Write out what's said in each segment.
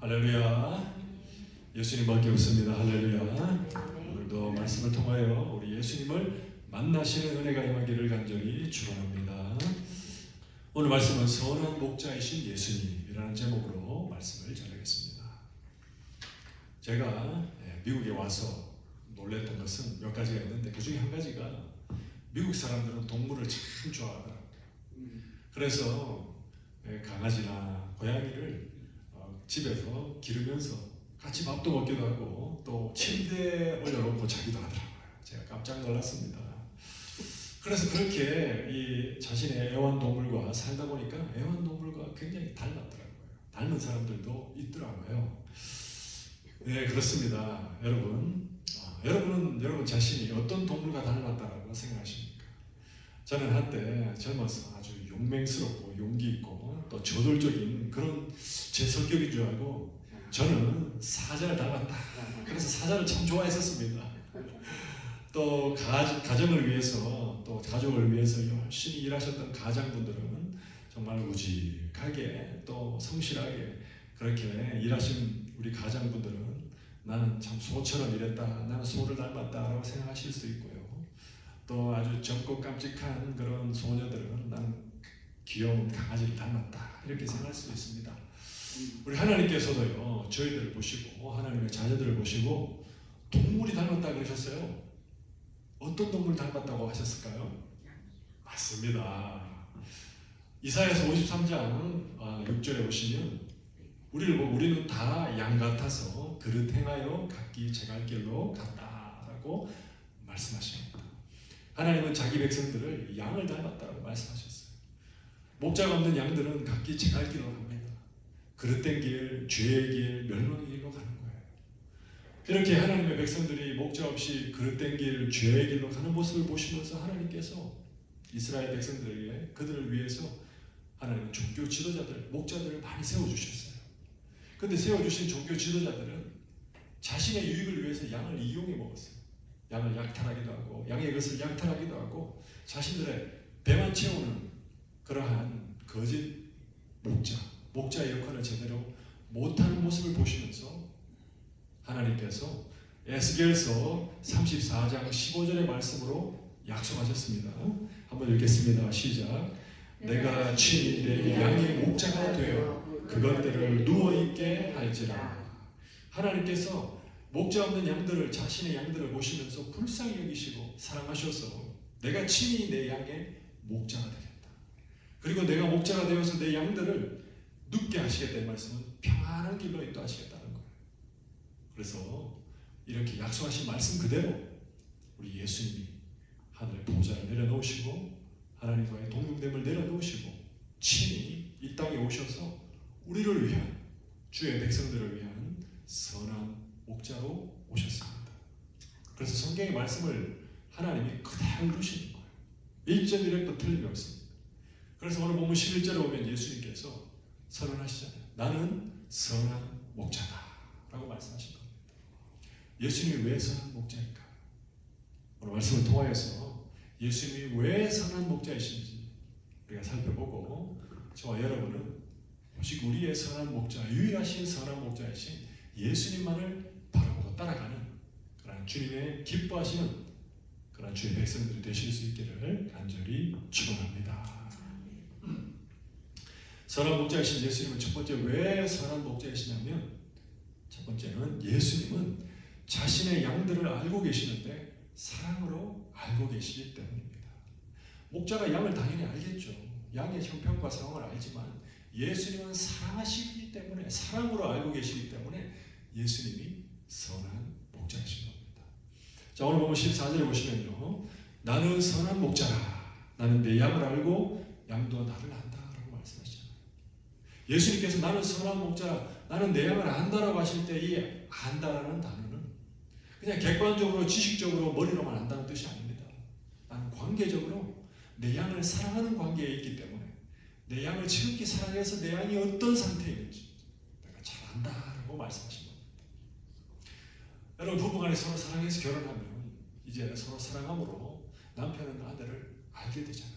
할렐루야. 예수님밖에 없습니다. 할렐루야. 오늘도 말씀을 통하여 우리 예수님을 만나시는 은혜가 임하기를 간절히 축원합니다. 오늘 말씀은 선한 목자이신 예수님이라는 제목으로 말씀을 전하겠습니다. 제가 미국에 와서 놀랬던 것은 몇 가지가 있는데 그 중에 한 가지가 미국 사람들은 동물을 참 좋아하더라고요. 그래서 강아지나 고양이를 집에서 기르면서 같이 밥도 먹기도 하고 또 침대에 올려놓고 자기도 하더라고요. 제가 깜짝 놀랐습니다. 그래서 그렇게 이 자신의 애완동물과 살다 보니까 애완동물과 굉장히 닮았더라고요. 닮은 사람들도 있더라고요. 네, 그렇습니다. 여러분은 여러분 자신이 어떤 동물과 닮았다고 생각하십니까? 저는 한때 젊어서 아주 용맹스럽고 용기 있고 또 저돌적인 그런 제 성격인 줄 알고 저는 사자를 닮았다. 그래서 사자를 참 좋아했었습니다. 또 가정을 위해서 또 가족을 위해서 열심히 일하셨던 가장분들은 정말 우직하게 또 성실하게 그렇게 일하신 우리 가장분들은 나는 참 소처럼 일했다, 나는 소를 닮았다라고 생각하실 수 있고요. 또 아주 젊고 깜찍한 그런 소녀들은 나는 귀여운 강아지를 닮았다 이렇게 생각할 수 있습니다. 우리 하나님께서도요 저희들을 보시고 하나님의 자녀들을 보시고 동물이 닮았다 그러셨어요. 어떤 동물 닮았다고 하셨을까요? 맞습니다. 이사야서 53장 6절에 보시면 우리는 다 양 같아서 그릇 행하여 각기 제갈 길로 갔다라고 말씀하십니다. 하나님은 자기 백성들을 양을 닮았다고 말씀하셨어요. 목자가 없는 양들은 각기 제갈 길로 갑니다. 그릇된 길, 죄의 길, 멸망의 길로 가는 거예요. 이렇게 하나님의 백성들이 목자 없이 그릇된 길, 죄의 길로 가는 모습을 보시면서 하나님께서 이스라엘 백성들에게 그들을 위해서 하나님은 종교 지도자들, 목자들을 많이 세워주셨어요. 그런데 세워주신 종교 지도자들은 자신의 유익을 위해서 양을 이용해 먹었어요. 양을 약탈하기도 하고 양의 것을 약탈하기도 하고 자신들의 배만 채우는 그러한 거짓 목자의 역할을 제대로 못하는 모습을 보시면서 하나님께서 에스겔서 34장 15절의 말씀으로 약속하셨습니다. 한번 읽겠습니다. 시작. 내가 친히 내 양의 목자가 되어 그것들을 누워있게 할지라. 하나님께서 목자 없는 양들을 자신의 양들을 보시면서 불쌍히 여기시고 사랑하셔서 내가 친히 내 양의 목자가 되겠다. 그리고 내가 목자가 되어서 내 양들을 눕게 하시겠다는 말씀은 평안한 길로 인도하시겠다는 거예요. 그래서 이렇게 약속하신 말씀 그대로 우리 예수님이 하늘의 보좌를 내려놓으시고 하나님과의 동등됨을 내려놓으시고 친히 이 땅에 오셔서 우리를 위한 주의 백성들을 위한 선한 목자로 오셨습니다. 그래서 성경의 말씀을 하나님이 그대로 이루시는 거예요. 1.1획도 틀림이 없습니다. 그래서 오늘 보면 11절에 보면 예수님께서 선언하시잖아요. 나는 선한 목자다 라고 말씀하신 겁니다. 예수님이 왜 선한 목자일까? 오늘 말씀을 통하여서 예수님이 왜 선한 목자이신지 우리가 살펴보고 저와 여러분은 오직 우리의 선한 목자, 유일하신 선한 목자이신 예수님만을 바라보고 따라가는 그런 주님의 기뻐하시는 그런 주의 백성들이 되실 수 있기를 간절히 축원합니다. 선한 목자이신 예수님은 첫 번째 왜 선한 목자이시냐면 첫 번째는 예수님은 자신의 양들을 알고 계시는데 사랑으로 알고 계시기 때문입니다. 목자가 양을 당연히 알겠죠. 양의 형편과 상황을 알지만 예수님은 사랑하시기 때문에 사랑으로 알고 계시기 때문에 예수님이 선한 목자이신 겁니다. 자, 오늘 보면 14절에 보시면요. 나는 선한 목자라. 나는 내 양을 알고 양도 나를 안다 라고 말씀하시잖아요. 예수님께서 나는 선한 목자라, 나는 내 양을 안다라고 하실 때 이 안다라는 단어는 그냥 객관적으로 지식적으로 머리로만 안다는 뜻이 아닙니다. 나는 관계적으로 내 양을 사랑하는 관계에 있기 때문에 내 양을 지극히 사랑해서 내 양이 어떤 상태에 있는지 내가 잘 안다라고 말씀하신 겁니다. 여러분 부부간에 서로 사랑해서 결혼하면 이제 서로 사랑함으로 남편은 아내를 알게 되잖아요.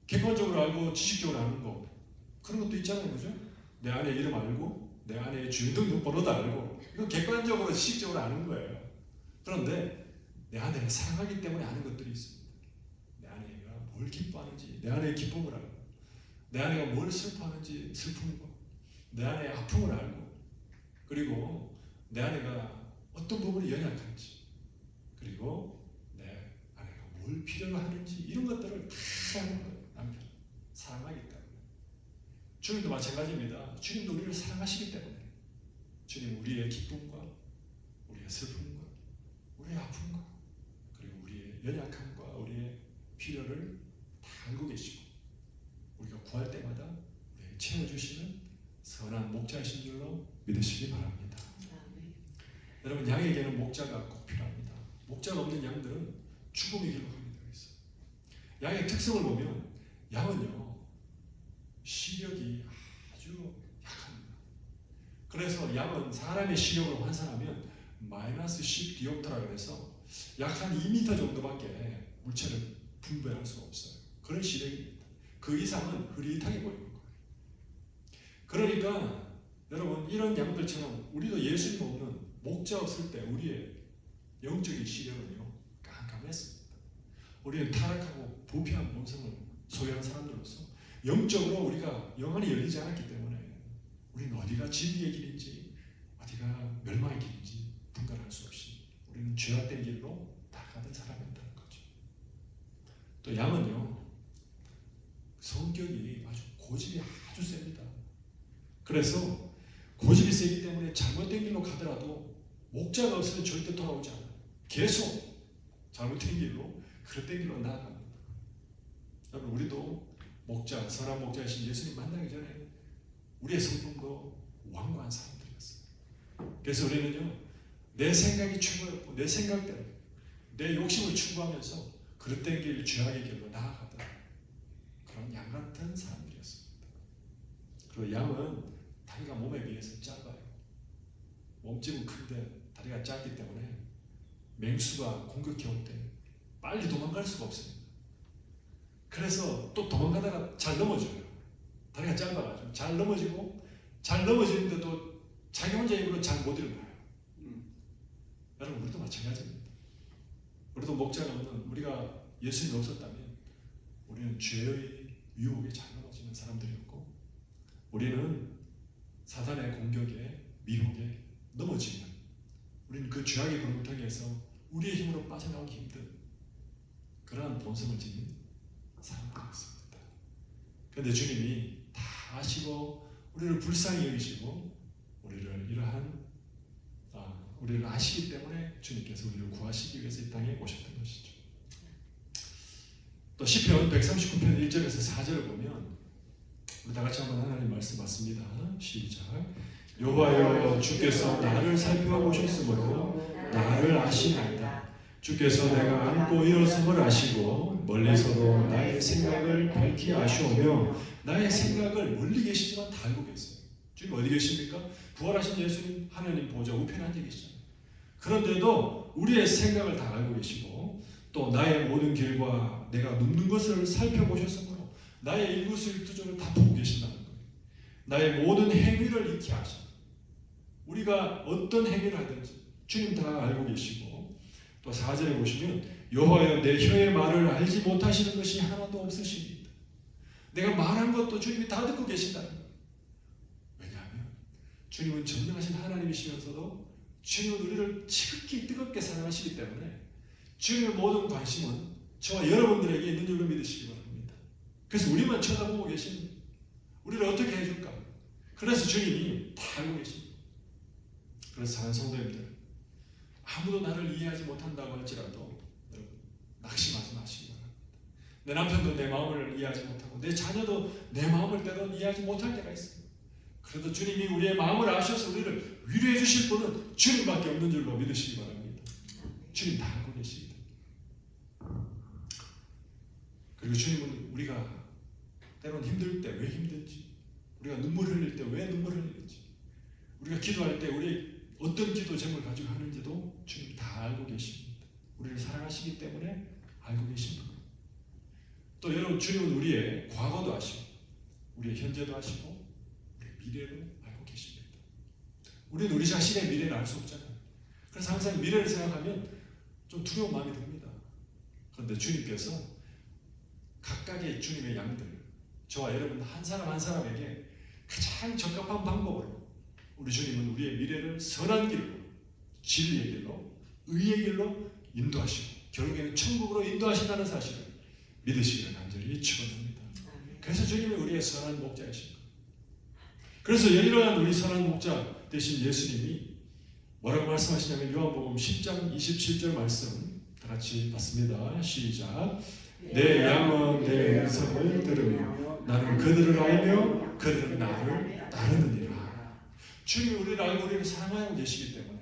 객관적으로 알고 지식적으로 아는 거 그런 것도 있잖아요. 그죠? 내 아내 이름 알고 내 아내의 주민등록번호도 알고, 이거 객관적으로 지식적으로 아는 거예요. 그런데 내 아내를 사랑하기 때문에 아는 것들이 있습니다. 내 아내가 뭘 기뻐하는지, 내 아내의 기쁨을 알고, 내 아내가 뭘 슬퍼하는지 슬픔과, 내 아내의 아픔을 알고, 그리고 내 아내가 어떤 부분이 연약한지, 그리고 내 아내가 뭘 필요로 하는지, 이런 것들을 다 아는 거예요. 남편 사랑하기 때문에. 주님도 마찬가지입니다. 주님도 우리를 사랑하시기 때문에 주님 우리의 기쁨과 우리의 슬픔과 우리의 아픔과 그리고 우리의 연약함과 우리의 필요를 다 알고 계시고, 우리가 구할 때마다 우리에게 채워주시는 선한 목자이신 줄로 믿으시기 바랍니다. 여러분, 양에게는 목자가 꼭 필요합니다. 목자가 없는 양들은 죽음의 길로 가게 되어 있어요. 양의 특성을 보면 양은요, 시력이 아주 약합니다. 그래서 양은 사람의 시력으로 환산하면 마이너스 10 디옵트라고 해서 약 한 2m 정도밖에 물체를 분별할 수가 없어요. 그런 시력입니다. 그 이상은 흐릿하게 보이는 거예요. 그러니까 여러분, 이런 양들처럼 우리도 예수님 없는 목자 없을 때 우리의 영적인 시력은요, 깜깜했습니다. 우리는 타락하고 부패한 본성을 소유한 사람들로서 영적으로 우리가 영안이 열리지 않았기 때문에 우리는 어디가 진리의 길인지 어디가 멸망의 길인지 분간할 수 없이 우리는 죄악된 길로 나가던 사람이었다는 거죠. 또 양은요, 성격이 아주 고집이 아주 셉니다. 그래서 고집이 세기 때문에 잘못된 길로 가더라도 목자가 없으면 절대 돌아오지 않아요. 계속 잘못된 길로, 그릇된 길로 나아갑니다. 여러분, 우리도 목자, 선한 목자이신 예수님 만나기 전에 우리의 성품도 완고한 사람들이었어요. 그래서 우리는요, 내 생각이 최고였고 내 생각대로 내 욕심을 추구하면서 그릇된 길, 죄악의 길로 나아가던 그런 양 같은 사람들이었습니다. 그리고 양은 다리가 몸에 비해서 짧아요. 몸집은 큰데 다리가 짧기 때문에 맹수가 공격해 올 때 빨리 도망갈 수가 없습니다. 그래서 또 도망가다가 잘 넘어져요. 다리가 짧아가지고 잘 넘어지고, 잘 넘어지는데도 자기 혼자 입으로 잘 못 일어나요. 여러분, 우리도 마찬가지입니다. 우리도 목자가 없는, 우리가 예수님이 없었다면 우리는 죄의 유혹에 잘 넘어지는 사람들이었고, 우리는 사단의 공격에, 미혹에 넘어지면 우리는 그 죄악의 구렁텅이에서 우리의 힘으로 빠져나오기 힘든 그러한 본성을 지닌 사람들이었습니다. 그런데 주님이 다 아시고 우리를 불쌍히 여기시고 우리를 아시기 때문에 주님께서 우리를 구하시기 위해서 이 땅에 오셨던 것이죠. 또 시편 139편 1절에서 4절을 보면 우리 다 같이 한번 하나님 말씀 봤습니다. 시작. 여호와여, 주께서 나를 살펴보셨으므로 나를 아시나이다. 주께서 내가 앉고 일어섬을 아시고 멀리서도 나의 생각을 밝히 아시오며 나의 생각을 멀리 계시지만 다 알고 계세요. 주님 어디 계십니까? 부활하신 예수님 하나님 보좌 우편에 앉아 계시잖아요. 그런데도 우리의 생각을 다 알고 계시고, 또 나의 모든 길과 내가 눕는 것을 살펴보셨으므로 나의 일구수일투족을 다 보고 계신다는 거예요. 나의 모든 행위를 익히 아십니다. 우리가 어떤 행위를 하든지 주님 다 알고 계시고, 또 4절에 보시면 여호와여, 내 혀의 말을 알지 못하시는 것이 하나도 없으십니다. 내가 말한 것도 주님이 다 듣고 계신다는 거예요. 왜냐하면 주님은 전능하신 하나님이시면서도 주님은 우리를 지극히 뜨겁게 사랑하시기 때문에 주님의 모든 관심은 저와 여러분들에게 있는 줄로 믿으시기 바랍니다. 그래서 우리만 쳐다보고 계십니다. 우리를 어떻게 해줄까? 그래서 주님이 다 알고 계십니다. 그래서 사랑하는 성도님들, 아무도 나를 이해하지 못한다고 할지라도 여러분, 낙심하지 마시기 바랍니다. 내 남편도 내 마음을 이해하지 못하고 내 자녀도 내 마음을 때론 이해하지 못할 때가 있습니다. 그래도 주님이 우리의 마음을 아셔서 우리를 위로해 주실 분은 주님밖에 없는 줄로 믿으시기 바랍니다. 주님 다 알고 계십니다. 그리고 주님은 우리가 때론 힘들 때 왜 힘든지, 우리가 눈물 흘릴 때 왜 눈물 흘리는지, 우리가 기도할 때 우리 어떤 기도 제목을 가지고 하는지도 주님 다 알고 계십니다. 우리를 사랑하시기 때문에 알고 계십니다. 또 여러분, 주님은 우리의 과거도 아시고 우리의 현재도 아시고 우리의 미래도 알고 계십니다. 우리는 우리 자신의 미래를 알 수 없잖아요. 그래서 항상 미래를 생각하면 좀 두려운 마음이 듭니다. 그런데 주님께서 각각의 주님의 양들, 저와 여러분 한 사람 한 사람에게 가장 적합한 방법으로 우리 주님은 우리의 미래를 선한 길로, 진리의 길로, 의의 길로 인도하시고 결국에는 천국으로 인도하신다는 사실을 믿으시기를 간절히 축원합니다. 그래서 주님이 우리의 선한 목자이신 거예요. 그래서 이러한 우리 선한 목자 대신 예수님이 뭐라고 말씀하시냐면 요한복음 10장 27절 말씀 다 같이 봤습니다. 시작. 내 양은 내 음성을 들으며 나는 그들을 알며 그들은 나를 따르느니라. 주님이 우리를 알고 우리를 사랑하고 계시기 때문에,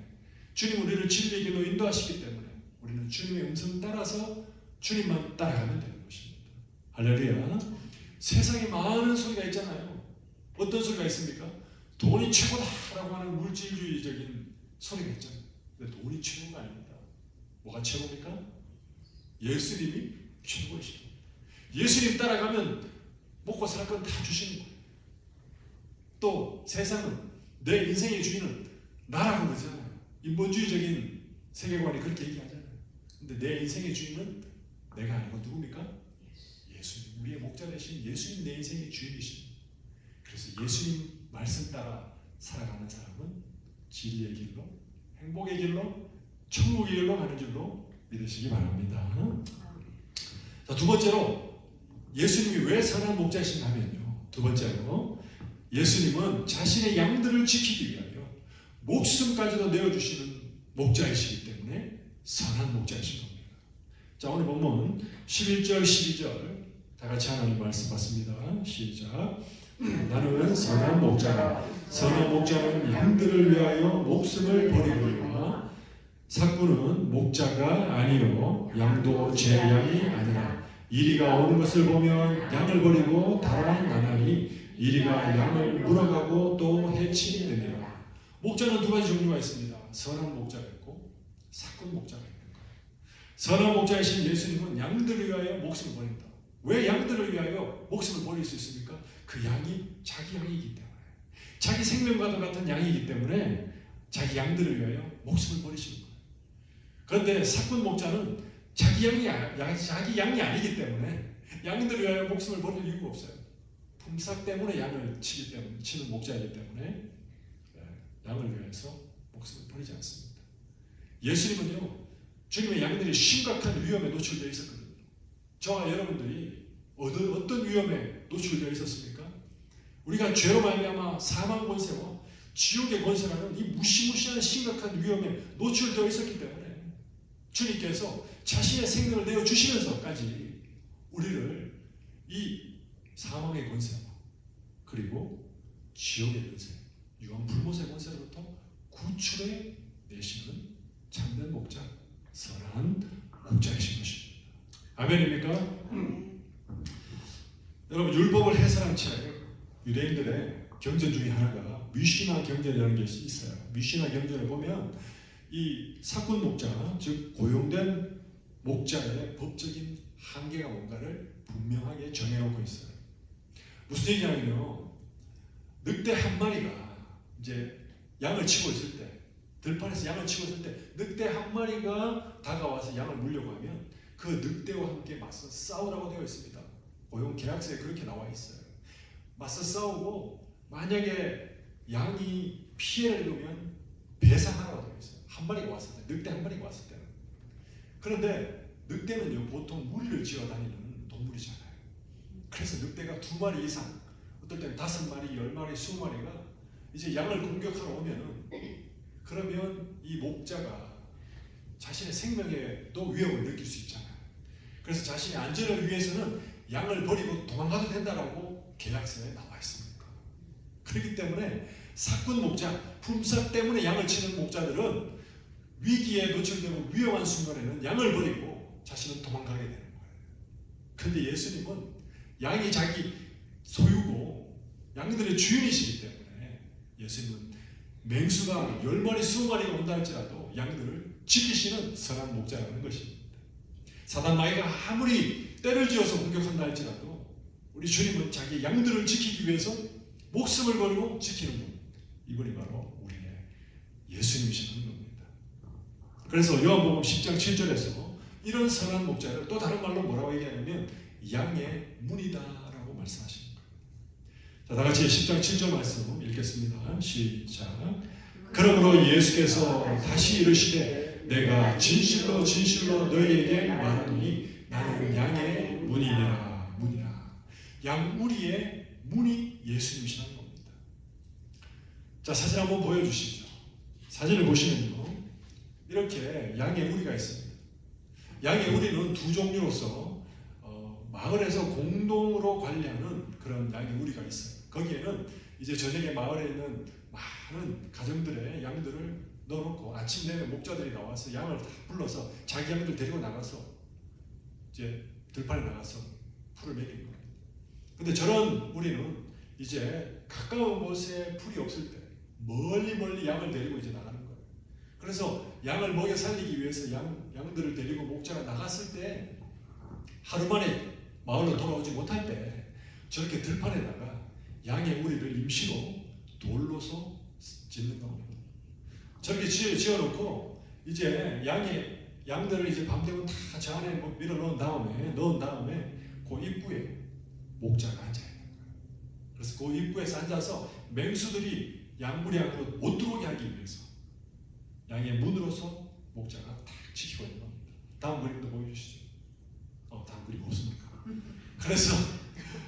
주님 우리를 진리의 길로 인도하시기 때문에 우리는 주님의 음성을 따라서 주님만 따라가면 되는 것입니다. 할렐루야. 세상에 많은 소리가 있잖아요. 어떤 소리가 있습니까? 돈이 최고다라고 하는 물질주의적인 소리가 있잖아요. 근데 돈이 최고가 아닙니다. 뭐가 최고입니까? 예수님이 최고이십니다. 예수님 따라가면 먹고 살 건 다 주시는 거예요. 또 세상은 내 인생의 주인은 나라고 그러잖아요. 인본주의적인 세계관이 그렇게 얘기하잖아요. 근데 내 인생의 주인은 내가 아니고 누굽니까? 예수님. 우리의 목자 되신 예수님 내 인생의 주인이십니다. 그래서 예수님 말씀 따라 살아가는 사람은 진리의 길로, 행복의 길로, 천국의 길로 가는 줄로 믿으시기 바랍니다. 자, 두 번째로 예수님이 왜 선한 목자이신가 하면요. 두 번째로 예수님은 자신의 양들을 지키기 위하여 목숨까지도 내어주시는 목자이시기 때문에 선한 목자이신 겁니다. 자, 오늘 본문 11절 12절 다 같이 하나님 말씀 받습니다. 시작. 나는 선한 목자라. 선한 목자는 양들을 위하여 목숨을 버리거니와 삭부는 목자가 아니요 양도 제 양이 아니라 이리가 오는 것을 보면 양을 버리고 달아나나니 이리가 양을 물어가고 또 해치느니라. 목자는 두 가지 종류가 있습니다. 선한 목자가 있고 삭군 목자가 있는 거예요. 선한 목자이신 예수님은 양들을 위하여 목숨을 버린다. 왜 양들을 위하여 목숨을 버릴 수 있습니까? 그 양이 자기 양이기 때문에, 자기 생명과도 같은 양이기 때문에 자기 양들을 위하여 목숨을 버리시는 거예요. 그런데 삭군 목자는 자기 양이 아니기 때문에 양들을 위하여 목숨을 버릴 이유가 없어요. 품삯 때문에 양을 치는 목자이기 때문에 양을 위해서 목숨을 버리지 않습니다. 예수님은요, 주님의 양들이 심각한 위험에 노출되어 있었거든요. 저와 여러분들이 어떤 위험에 노출되어 있었습니까? 우리가 죄로 말미암아 사망 권세와 지옥의 권세라는 이 무시무시한 심각한 위험에 노출되어 있었기 때문에 주님께서 자신의 생명을 내어주시면서까지 우리를 이 사망의 권세와 그리고 지옥의 권세, 유한 불못의 권세로부터 구출해 내시는 참된 목자, 선한 목자이신 것입니다. 아멘입니까? 여러분, 율법을 해설한 채 유대인들의 경전 중에 하나가 미시나 경전이라는 게 있어요. 미시나 경전을 보면 이 삭군 목자, 즉 고용된 목자의 법적인 한계가 뭔가를 분명하게 정해놓고 있어요. 무슨 얘기냐면요, 늑대 한 마리가 이제 양을 치고 있을 때, 들판에서 양을 치고 있을 때 늑대 한 마리가 다가와서 양을 물려고 하면 그 늑대와 함께 맞서 싸우라고 되어 있습니다. 고용 계약서에 그렇게 나와 있어요. 맞서 싸우고 만약에 양이 피해를 입으면 배상하라고 되어 있어요. 한 마리가 왔을 때, 늑대 한 마리가 왔을 때는. 그런데 늑대는요, 보통 무리를 지어 다니는 동물이잖아요. 그래서 늑대가 2마리 이상, 어떨 때는 5마리, 10마리, 20마리가 이제 양을 공격하러 오면은, 그러면 이 목자가 자신의 생명에도 위협을 느낄 수 있잖아요. 그래서 자신의 안전을 위해서는 양을 버리고 도망가도 된다라고 계약서에 나와 있습니다. 그렇기 때문에 삭군 목자, 품삯 때문에 양을 치는 목자들은 위기에 노출되고 위험한 순간에는 양을 버리고 자신은 도망가게 되는 거예요. 그런데 예수님은 양이 자기 소유고 양들의 주인이시기 때문에 예수님은 맹수가 10마리, 20마리가 온다 할지라도 양들을 지키시는 선한 목자라는 것입니다. 사단 마귀가 아무리 때를 지어서 공격한다 할지라도 우리 주님은 자기 양들을 지키기 위해서 목숨을 걸고 지키는 분, 이분이 바로 우리의 예수님이시라는 겁니다. 그래서 요한복음 10장 7절에서 이런 선한 목자를 또 다른 말로 뭐라고 얘기하냐면 양의 문이다라고 말씀하시는 거예요. 자, 다 같이 10장 7절 말씀 읽겠습니다. 시작. 그러므로 예수께서 다시 이르시되 내가 진실로 진실로 너희에게 말하노니 나는 양의 문이니라. 문이라. 양우리의 문이 예수님이시라는 겁니다. 자, 사진 한번 보여주시죠. 사진을 보시면요, 이렇게 양의 우리가 있습니다. 양의 우리는 두 종류로서 마을에서 공동으로 관리하는 그런 양의 우리가 있어요. 거기에는 이제 저녁에 마을에 있는 많은 가정들의 양들을 넣어놓고 아침 되면 목자들이 나와서 양을 다 불러서 자기 양들 데리고 나가서 이제 들판에 나가서 풀을 먹이는 거예요. 근데 저런 우리는 이제 가까운 곳에 풀이 없을 때 멀리 양을 데리고 이제 나가는 거예요. 그래서 양을 먹여 살리기 위해서 양들을 데리고 목자가 나갔을 때 하루 만에 마을로 돌아오지 못할 때 저렇게 들판에다가 양의 우리를 임시로 돌로서 짓는 겁니다. 저렇게 지어놓고 이제 양들을 이제 밤되면 다 저 안에 밀어 넣은 다음에 그 입구에 목자가 앉아 있는 거예요. 그래서 그 입구에서 앉아서 맹수들이 양무리 안으로 못 들어오게 하기 위해서 양의 문으로서 목자가 딱 지키고 있는 겁니다. 다음 그림도 보여주시죠. 다음 그림 없습니까? 그래서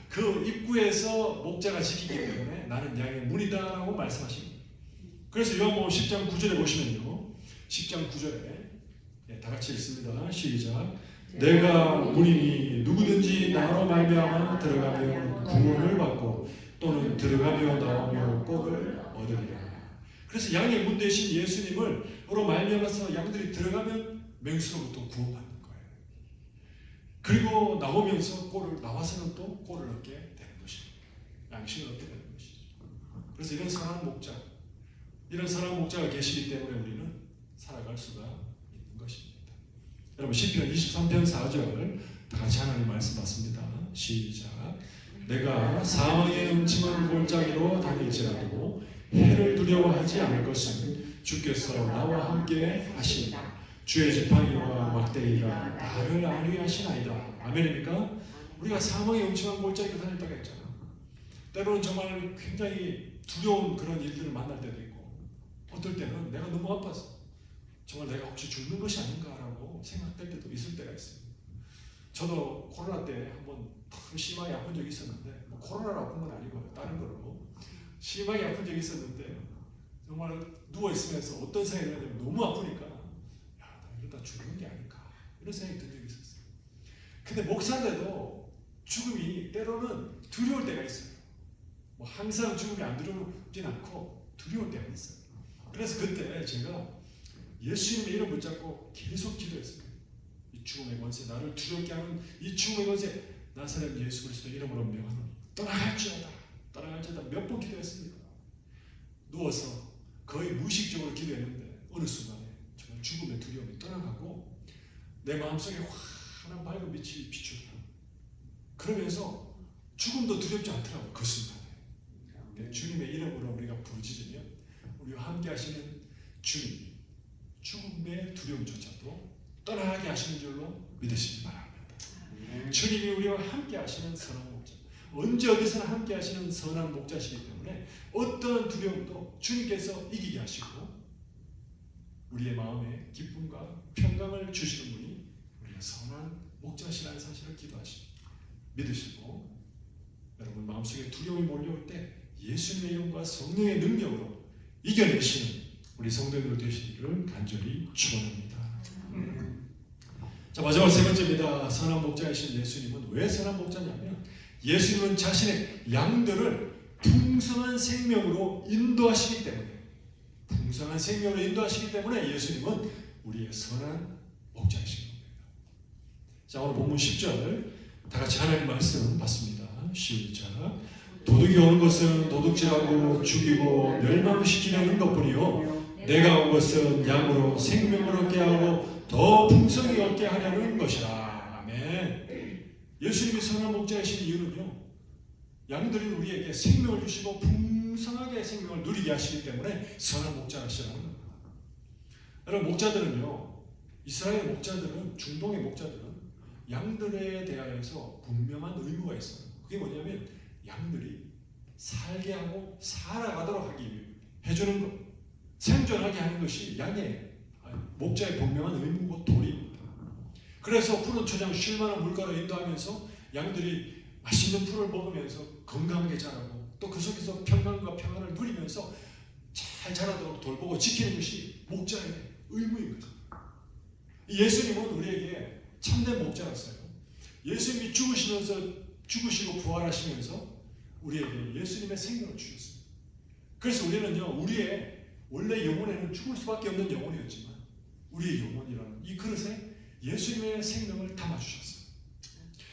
그 입구에서 목자가 지키기 때문에 나는 양의 문이다라고 말씀하십니다. 그래서 요한복음 10장 9절에 보시면요, 10장 9절에 다 같이 읽습니다. 시작. 내가 문이니 누구든지 나로 말미암아 들어가면 구원을 받고 또는 들어가며 나오며 꼴을 얻으리라. 그래서 양의 문 대신 예수님으로 말미암아서 양들이 들어가면 맹수로부터 구원받는 거예요. 그리고 나와서는 또 꼴을 얻게 되는 것입니다. 양식을 얻게 되는 것이죠. 그래서 이런 선한 목자가 계시기 때문에 우리는 살아갈 수가 있는 것입니다. 여러분 시편 23편 4절 다 같이 하나님 말씀 받습니다. 시작. 내가 사망의 음침한 골짜기로 다닐지라도 해를 두려워하지 않을 것은 주께서 나와 함께 하시니라. 주의 지팡이와 막대기가 나를 안위하시나이다. 아멘입니까? 우리가 사망의 음침한 골짜기로 다닐 때가 있잖아. 때로는 정말 굉장히 두려운 그런 일들을 만날 때도 있고, 어떨 때는 내가 너무 아파서 정말 내가 혹시 죽는 것이 아닌가라고 생각될 때도 있을 때가 있습니다. 저도 코로나 때 한번 심하게 아픈 적이 있었는데, 코로나로 아픈 건 아니고요, 다른 걸로 심하게 아픈 적이 있었는데 정말 누워 있으면서 어떤 생각이 드냐면 너무 아프니까 나 이러다 죽는 게 아닐까 이런 생각이 든 적이 있었어요. 근데 목사인데도 죽음이 때로는 두려울 때가 있어요. 항상 죽음이 안 두려우진 않고 두려울 때가 있어요. 그래서 그때 제가 예수님의 이름 붙잡고 계속 기도했습니다. 이 죽음의 권세, 나를 두렵게 하는 이 죽음의 권세, 나사렛 예수 그리스도 이름으로 명하노니 떠나갈지어다 몇 번 기도했습니다. 누워서 거의 무의식적으로 기도했는데 어느 순간에 정말 죽음의 두려움이 떠나가고 내 마음속에 환한 밝은 빛이 비추더라고요. 그러면서 죽음도 두렵지 않더라고요. 그 순간에 주님의 이름으로 우리가 부르짖으면 우리와 함께 하시는 주님이 죽음의 두려움조차도 떠나게 하시는 줄로 믿으시기 바랍니다. 주님이 우리와 함께 하시는 선한 목자, 언제 어디서나 함께 하시는 선한 목자시기 때문에 어떤 두려움도 주님께서 이기게 하시고 우리의 마음에 기쁨과 평강을 주시는 분이 우리의 선한 목자시라는 사실을 기도하시고 믿으시고, 여러분 마음속에 두려움이 몰려올 때 예수님의 이름과 성령의 능력으로 이겨내시는 우리 성도들 되시기를 간절히 축원합니다. 자, 마지막 세 번째입니다. 선한 목자이신 예수님은 왜 선한 목자냐면 예수님은 자신의 양들을 풍성한 생명으로 인도하시기 때문에 예수님은 우리의 선한 목자이신 겁니다. 자, 오늘 본문 10절 다 같이 하나님 말씀 받습니다. 시작. 도둑이 오는 것은 도둑질하고 죽이고 멸망시키려는 것뿐이요 내가 온 것은 양으로 생명을 얻게 하고 더 풍성히 얻게 하려는 것이라. 아멘. 예수님이 선한 목자이신 이유는요, 양들이 우리에게 생명을 주시고 풍성하게 생명을 누리게 하시기 때문에 선한 목자시라는 겁니다. 여러분 목자들은요, 이스라엘 목자들은, 중동의 목자들은 양들에 대하여서 분명한 의무가 있어요. 그게 뭐냐면 양들이 살게 하고 살아가도록 하기 위해 해주는 것, 생존하게 하는 것이 양의 목자의 분명한 의무고 도리입니다. 그래서 푸른 초장 쉴 만한 물가로 인도하면서 양들이 맛있는 풀을 먹으면서 건강하게 자라고 또 그 속에서 평강과 평안을 누리면서 잘 자라도록 돌보고 지키는 것이 목자의 의무인 거죠. 예수님은 우리에게 참된 목자였어요. 예수님이 죽으시고 부활하시면서 우리에게 예수님의 생명을 주셨어요. 그래서 우리는요, 우리의 원래 영혼에는 죽을 수밖에 없는 영혼이었지만 우리의 영혼이라는 이 그릇에 예수님의 생명을 담아주셨어요.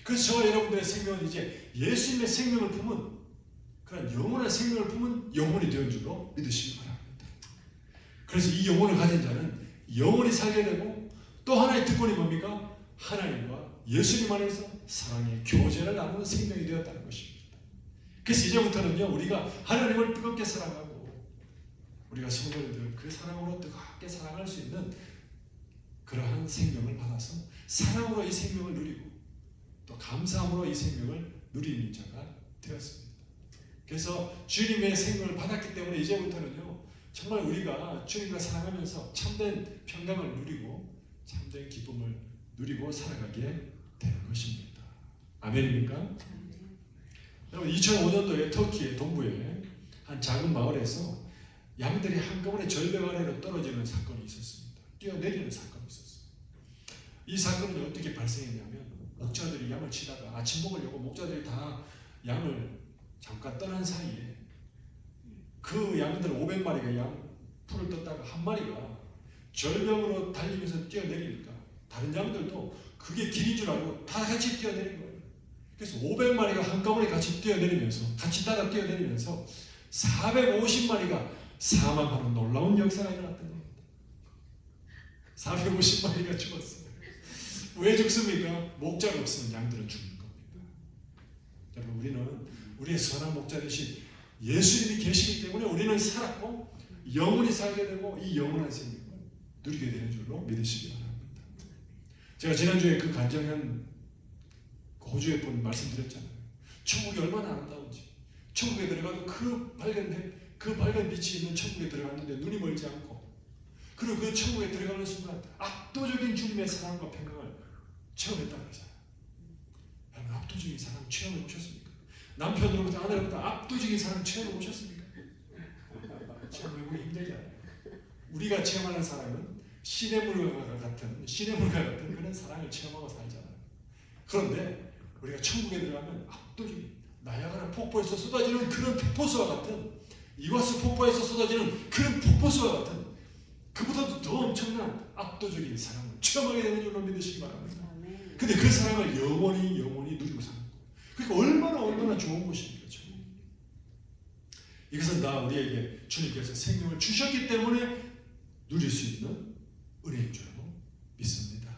그래서 저와 여러분들의 생명은 이제 예수님의 생명을 품은 그런 영원한 생명을 품은 영혼이 되는 줄로 믿으시기 바랍니다. 그래서 이 영혼을 가진 자는 영원히 살게 되고 또 하나의 특권이 뭡니까? 하나님과 예수님 안에서 사랑의 교제를 나누는 생명이 되었다는 것입니다. 그래서 이제부터는요, 우리가 하나님을 뜨겁게 사랑하고 우리가 성도들 그 사랑으로 뜨겁게 사랑할 수 있는 그러한 생명을 받아서 사랑으로 이 생명을 누리고 또 감사함으로 이 생명을 누리는 자가 되었습니다. 그래서 주님의 생명을 받았기 때문에 이제부터는요, 정말 우리가 주님과 사랑하면서 참된 평강을 누리고 참된 기쁨을 누리고 살아가게 되는 것입니다. 아멘입니까? 여러분 2005년도에 터키의 동부에 한 작은 마을에서 양들이 한꺼번에 절벽 아래로 떨어지는 사건이 있었습니다. 뛰어내리는 사건이 있었어요. 이 사건이 어떻게 발생했냐면 목자들이 양을 치다가 아침 먹으려고 목자들이 다 양을 잠깐 떠난 사이에 그 양들 500마리가 양 풀을 떴다가 한 마리가 절벽으로 달리면서 뛰어내리니까 다른 양들도 그게 길인 줄 알고 다 같이 뛰어내린 거예요. 그래서 500마리가 한꺼번에 같이 뛰어내리면서 같이 따라 뛰어내리면서 450마리가 사망하는 놀라운 역사가 일어났던 겁니다. 450마리가 죽었어요. 왜 죽습니까? 목자가 없으면 양들은 죽는 겁니다. 여러분 우리는 우리의 선한 목자 대신 예수님이 계시기 때문에 우리는 살았고 영원히 살게 되고 이 영원한 생명을 누리게 되는 줄로 믿으시기 바랍니다. 제가 지난주에 그 간증한 호주에 본 말씀드렸잖아요. 천국이 얼마나 아름다운지. 천국에 들어가도 그 밝은 빛이 있는 천국에 들어갔는데 눈이 멀지 않고 그리고 그 천국에 들어가는 순간 압도적인 주님의 사랑과 평강을 체험했다고 그러잖아요. 여러분 압도적인 사랑 체험해 보셨습니까? 남편으로부터 아내로부터 압도적인 사랑 체험해 보셨습니까? 체험해보기 힘들잖아요. 우리가 체험하는 사랑은 시냇물과 같은 그런 사랑을 체험하고 살잖아요. 그런데 우리가 천국에 들어가면 압도적인 나야가라 폭포에서 쏟아지는 그런 폭포수와 같은 이과수 폭포에서 쏟아지는 그런 폭포수와 같은 그보다도 더 엄청난 압도적인 사랑을 체험하게 되는 줄로 믿으시기 바랍니다. 근데 그 사랑을 영원히 누리고 사는 거예요. 그러니까 얼마나 좋은 것입니까? 이것은 다 우리에게 주님께서 생명을 주셨기 때문에 누릴 수 있는 은혜인 줄로 믿습니다.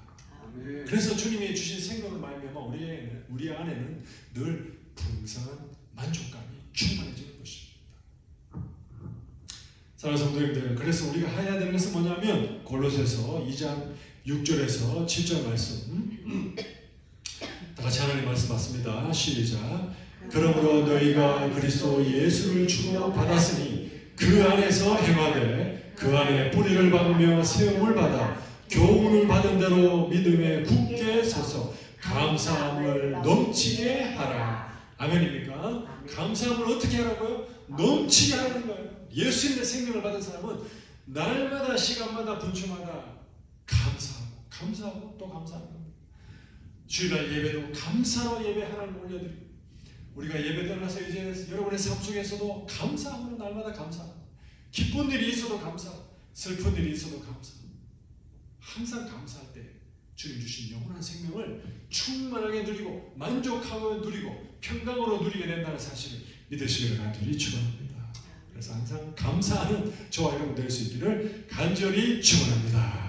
그래서 주님이 주신 생명을 말미암아 우리 안에는 늘 풍성한 만족감이 충만해지는 것입니다. 사랑하는 성도님들, 그래서 우리가 해야 되는 것은 뭐냐면 골로새서 2장 6절에서 7절 말씀 다 같이 하나님 말씀 받습니다. 시작. 그러므로 너희가 그리스도 예수를 주로 받았으니 그 안에서 행하되 그 안에 뿌리를 박으며 세움을 받아 교훈을 받은 대로 믿음에 굳게 서서 감사함을 넘치게 하라. 아멘입니까? 감사함을 어떻게 하라고요? 넘치게 하라는 거예요. 예수님의 생명을 받은 사람은 날마다 시간마다 분초마다 감사하고 또 감사하고 주일날 예배도 감사로 예배 하나님 올려드리고 우리가 예배 떠나서 이제 여러분의 삶 속에서도 감사하고 날마다 감사하고 기쁜 일이 있어도 감사하고 슬픈 일이 있어도 감사하고 항상 감사할 때 주님 주신 영원한 생명을 충만하게 누리고 만족하고 누리고 평강으로 누리게 된다는 사실을 믿으시기를 간절히 축원합니다. 그래서 항상 감사하는 저와 여러분 될 수 있기를 간절히 축원합니다.